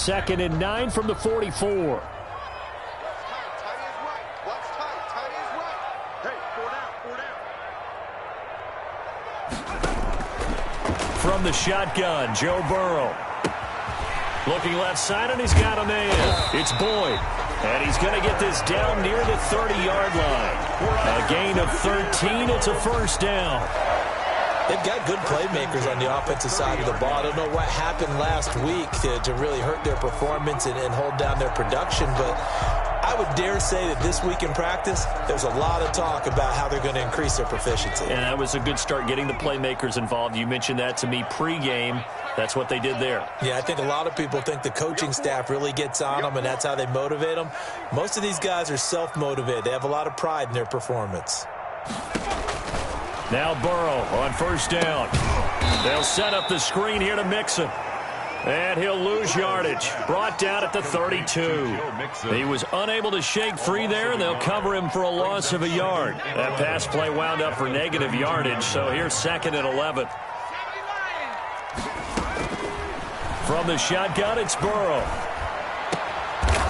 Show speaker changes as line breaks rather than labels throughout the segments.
2nd and 9 from the 44. From the shotgun, Joe Burrow. Looking left side, and he's got a man. It's Boyd. And he's going to get this down near the 30-yard line. A gain of 13. It's a first down.
They've got good playmakers on the offensive side of the ball. I don't know what happened last week to really hurt their performance and hold down their production, but I would dare say that this week in practice, there's a lot of talk about how they're going to increase their proficiency.
And that was a good start getting the playmakers involved. You mentioned that to me pregame. That's what they did there.
Yeah, I think a lot of people think the coaching staff really gets on them, and that's how they motivate them. Most of these guys are self-motivated. They have a lot of pride in their performance.
Now Burrow on first down. They'll set up the screen here to Mixon. And he'll lose yardage. Brought down at the 32. He was unable to shake free there, and they'll cover him for a loss of a yard. That pass play wound up for negative yardage, so here's 2nd and 11. From the shotgun, it's Burrow.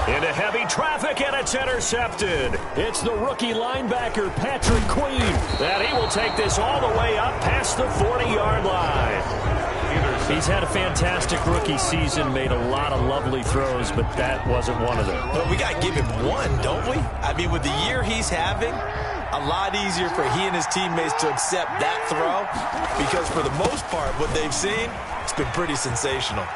Into heavy traffic, and it's intercepted. It's the rookie linebacker, Patrick Queen, and he will take this all the way up past the 40-yard line. He's had a fantastic rookie season, made a lot of lovely throws, but that wasn't one of them.
But we got to give him one, don't we? I mean, with the year he's having, a lot easier for he and his teammates to accept that throw, because for the most part, what they've seen, it's been pretty sensational.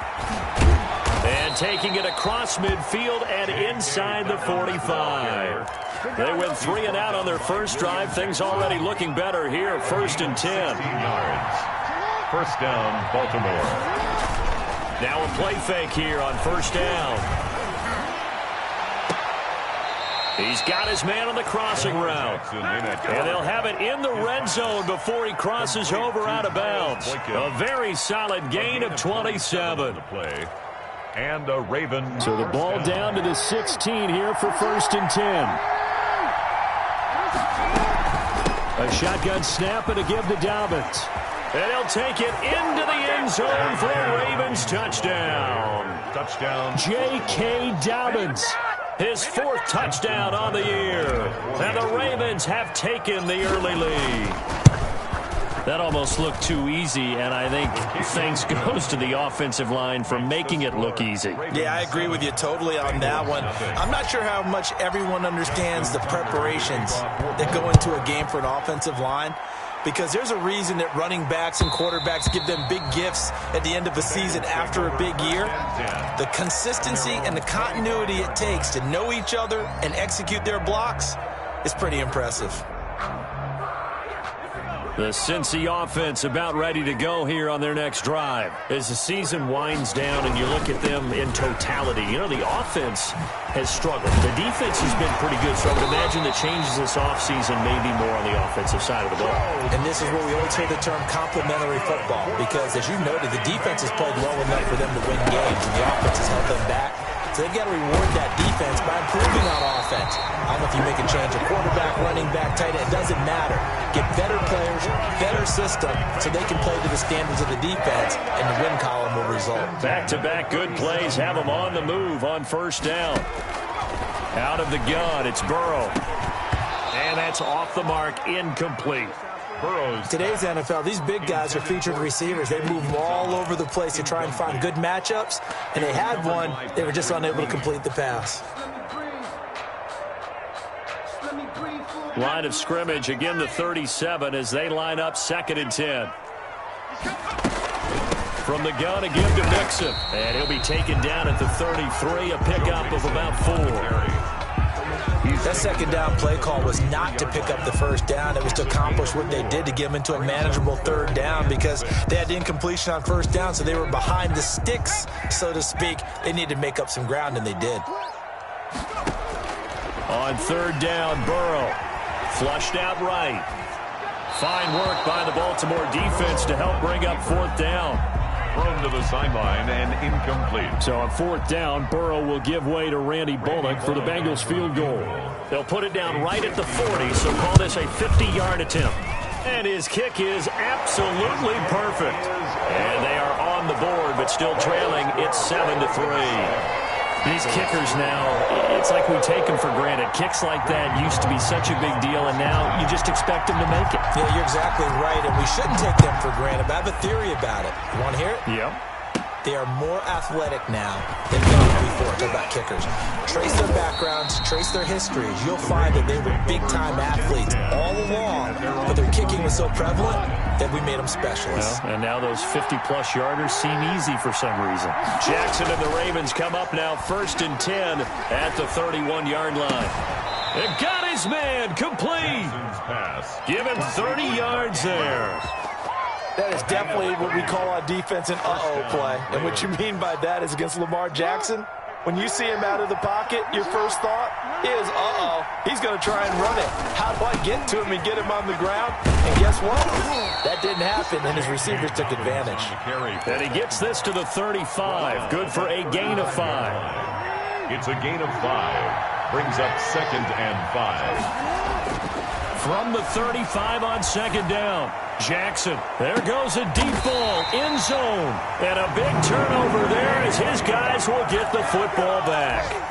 And taking it across midfield and inside the 45. They went 3 and out on their first drive. Things already looking better here. 1st and 10.
First down, Baltimore.
Now a play fake here on first down. He's got his man on the crossing route. And they'll have it in the red zone before he crosses over out of bounds. A very solid gain of 27.
And a Raven.
So the ball down to the 16 here for 1st and 10. A shotgun snap and a give to Dobbins. And he'll take it into the end zone for a Ravens touchdown. J.K. Dobbins, his 4th touchdown on the year. And the Ravens have taken the early lead. That almost looked too easy, and I think thanks goes to the offensive line for making it look easy.
Yeah, I agree with you totally on that one. I'm not sure how much everyone understands the preparations that go into a game for an offensive line, because there's a reason that running backs and quarterbacks give them big gifts at the end of a season after a big year. The consistency and the continuity it takes to know each other and execute their blocks is pretty impressive.
The Cincy offense about ready to go here on their next drive. As the season winds down and you look at them in totality, you know, the offense has struggled. The defense has been pretty good, so I would imagine the changes this offseason may be more on the offensive side of the ball.
And this is where we always hear the term complementary football, because as you noted, the defense has played well enough for them to win games, and the offense has held them back. So they've got to reward that defense by improving on offense. I don't know if you make a change of quarterback, running back, tight end. It doesn't matter. Get better players, better system, so they can play to the standards of the defense, and the win column will result.
Back-to-back good plays have them on the move on first down. Out of the gun, it's Burrow. And that's off the mark, incomplete.
Today's NFL, these big guys are featured receivers. They move all over the place to try and find good matchups, and they had one. They were just unable to complete the pass.
Line of scrimmage, again the 37 as they line up 2nd and 10. From the gun, a give to Mixon. And he'll be taken down at the 33, a pickup of about 4.
That 2nd down play call was not to pick up the first down. It was to accomplish what they did, to get them into a manageable 3rd down, because they had incompletion on first down, so they were behind the sticks, so to speak. They needed to make up some ground, and they did.
On 3rd down, Burrow. Flushed out right. Fine work by the Baltimore defense to help bring up 4th down.
Thrown to the sideline and incomplete.
So on 4th down, Burrow will give way to Randy Bullock for the Bengals field goal. They'll put it down right at the 40, so call this a 50-yard attempt. And his kick is absolutely perfect. And they are on the board forward, but still trailing. It's 7-3. These kickers now, it's like we take them for granted. Kicks like that used to be such a big deal, and now you just expect them to make it.
Yeah, you're exactly right, and we shouldn't take them for granted. But I have a theory about it. You want to hear it?
Yep.
They are more athletic now than ever before. Talk about kickers. Trace their backgrounds, trace their histories. You'll find that they were big-time athletes all along, but their kicking was so prevalent that we made them specialists.
And now those 50-plus yarders seem easy for some reason. Jackson and the Ravens come up now 1st and 10 at the 31-yard line. It got his man complete. Give him 30 yards there.
That is definitely what we call on defense an uh-oh play. And what you mean by that is against Lamar Jackson, when you see him out of the pocket, your first thought is, uh-oh, he's going to try and run it. How do I get to him and get him on the ground? And guess what? That didn't happen, and his receivers took advantage.
And he gets this to the 35. Good for a gain of 5.
It's a gain of 5. Brings up 2nd and 5.
From the 35 on 2nd down. Jackson, there goes a deep ball, end zone, and a big turnover there as his guys will get the football back.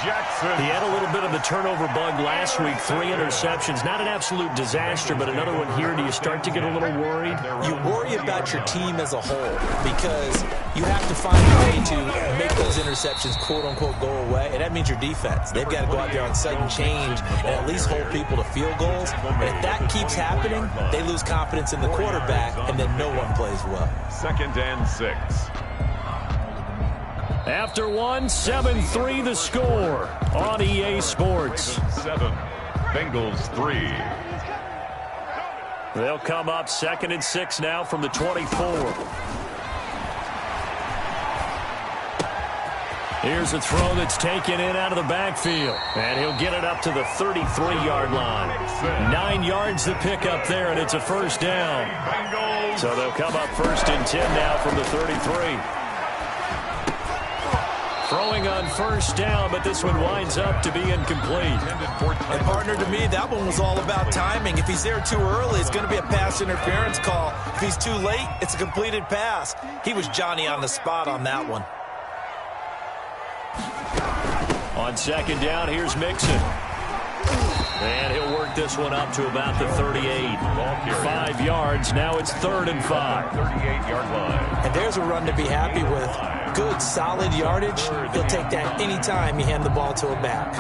Jackson.
He had a little bit of the turnover bug last week, 3 interceptions. Not an absolute disaster, but another one here. Do you start to get a little worried?
You worry about your team as a whole because you have to find a way to make those interceptions, quote-unquote, go away, and that means your defense. They've got to go out there on sudden change and at least hold people to field goals. And if that keeps happening, they lose confidence in the quarterback, and then no one plays well.
2nd and 6.
After 1, 7-3 the score on EA Sports.
7. Bengals 3.
They'll come up 2nd and 6 now from the 24. Here's a throw that's taken in out of the backfield. And he'll get it up to the 33-yard line. 9 yards to pick up there, and it's a 1st down. So they'll come up 1st and 10 now from the 33. Throwing on 1st down, but this one winds up to be incomplete.
And partner, to me, that one was all about timing. If he's there too early, it's going to be a pass interference call. If he's too late, it's a completed pass. He was Johnny on the spot on that one.
On 2nd down, here's Mixon. And he'll work this one up to about the 38. 5 yards. Now it's 3rd and 5.
38-yard line.
And there's a run to be happy with. Good, solid yardage. He'll take that anytime you hand the ball to a back.